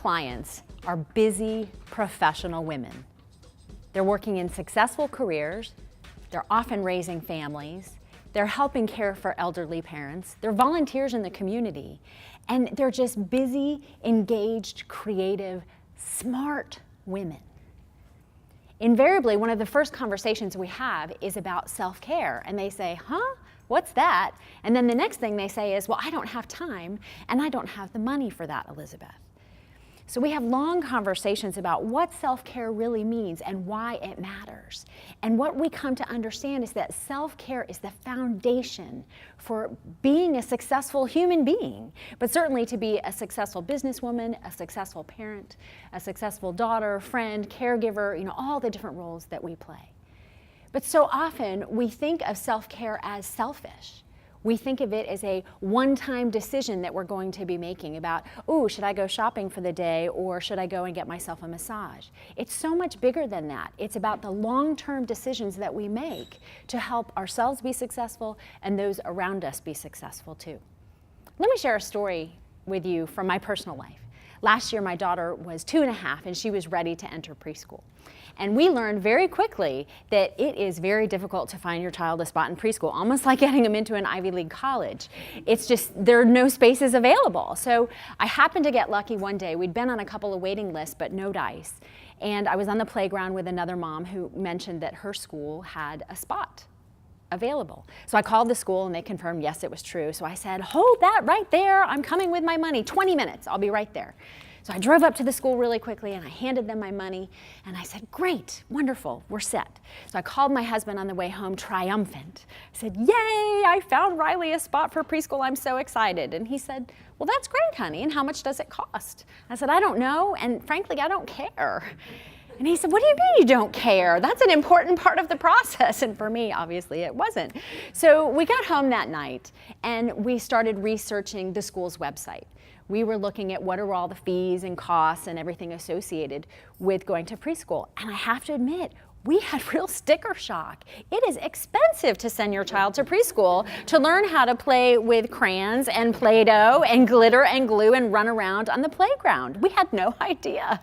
clients are busy professional women. They're working in successful careers, they're often raising families, they're helping care for elderly parents, they're volunteers in the community, and they're just busy, engaged, creative, smart women. Invariably, one of the first conversations we have is about self-care, and they say, huh? What's that? And then the next thing they say is, well, I don't have time, and I don't have the money for that, Elizabeth. So we have long conversations about what self-care really means and why it matters. And what we come to understand is that self-care is the foundation for being a successful human being, but certainly to be a successful businesswoman, a successful parent, a successful daughter, friend, caregiver, all the different roles that we play. But so often we think of self-care as selfish. We think of it as a one-time decision that we're going to be making about, oh, should I go shopping for the day or should I go and get myself a massage? It's so much bigger than that. It's about the long-term decisions that we make to help ourselves be successful and those around us be successful too. Let me share a story with you from my personal life. Last year, my daughter was 2.5 and she was ready to enter preschool. And we learned very quickly that it is very difficult to find your child a spot in preschool, almost like getting them into an Ivy League college. It's just, there are no spaces available. So I happened to get lucky one day. We'd been on a couple of waiting lists, but no dice. And I was on the playground with another mom who mentioned that her school had a spot available. So I called the school and they confirmed, yes, it was true. So I said, hold that right there. I'm coming with my money. 20 minutes, I'll be right there. So I drove up to the school really quickly and I handed them my money and I said, great, wonderful, we're set. So I called my husband on the way home triumphant. I said, yay, I found Riley a spot for preschool, I'm so excited. And he said, well, that's great, honey, and how much does it cost? I said, I don't know, and frankly, I don't care. And he said, what do you mean you don't care? That's an important part of the process. And for me, obviously, it wasn't. So we got home that night and we started researching the school's website. We were looking at what are all the fees and costs and everything associated with going to preschool. And I have to admit, we had real sticker shock. It is expensive to send your child to preschool to learn how to play with crayons and Play-Doh and glitter and glue and run around on the playground. We had no idea.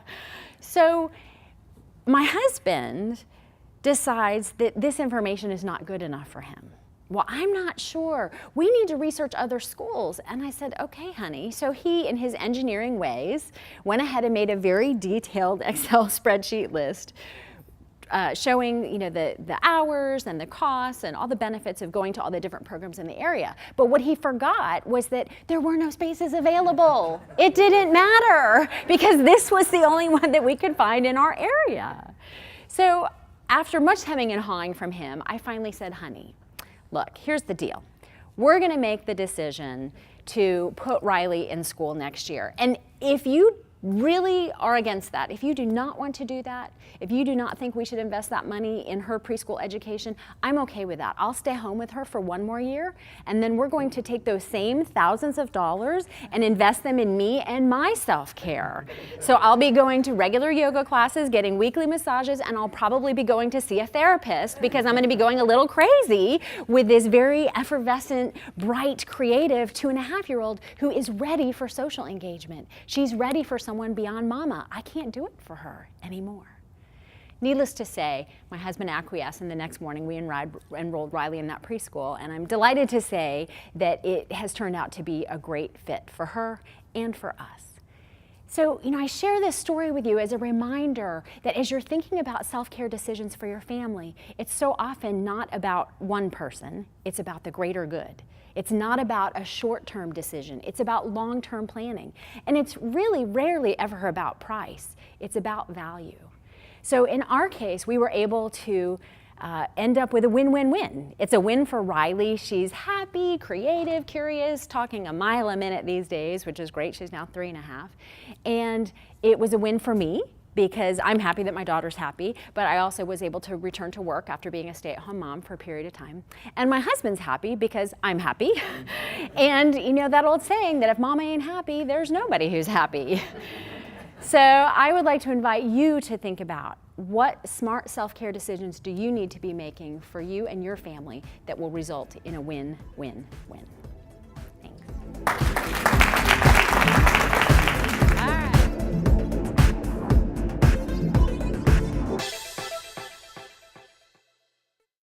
So my husband decides that this information is not good enough for him. Well, I'm not sure. We need to research other schools. And I said, okay, honey. So he, in his engineering ways, went ahead and made a very detailed Excel spreadsheet list showing the hours and the costs and all the benefits of going to all the different programs in the area. But what he forgot was that there were no spaces available. It didn't matter because this was the only one that we could find in our area. So after much hemming and hawing from him, I finally said, honey, look, here's the deal. We're going to make the decision to put Riley in school next year. And if you really are against that, if you do not want to do that, if you do not think we should invest that money in her preschool education, I'm okay with that. I'll stay home with her for one more year, and then we're going to take those same thousands of dollars and invest them in me and my self-care. So I'll be going to regular yoga classes, getting weekly massages, and I'll probably be going to see a therapist because I'm going to be going a little crazy with this very effervescent, bright, creative 2.5-year-old who is ready for social engagement. She's ready for someone beyond mama. I can't do it for her anymore. Needless to say, my husband acquiesced, and the next morning we enrolled Riley in that preschool, and I'm delighted to say that it has turned out to be a great fit for her and for us. So, I share this story with you as a reminder that as you're thinking about self-care decisions for your family, it's so often not about one person, it's about the greater good. It's not about a short-term decision, it's about long-term planning. And it's really rarely ever about price, it's about value. So in our case, we were able to end up with a win-win-win. It's a win for Riley. She's happy, creative, curious, talking a mile a minute these days, which is great. She's now 3.5. And it was a win for me because I'm happy that my daughter's happy, but I also was able to return to work after being a stay-at-home mom for a period of time. And my husband's happy because I'm happy. And that old saying that if mama ain't happy, there's nobody who's happy. So I would like to invite you to think about what smart self-care decisions do you need to be making for you and your family that will result in a win-win-win. Thanks.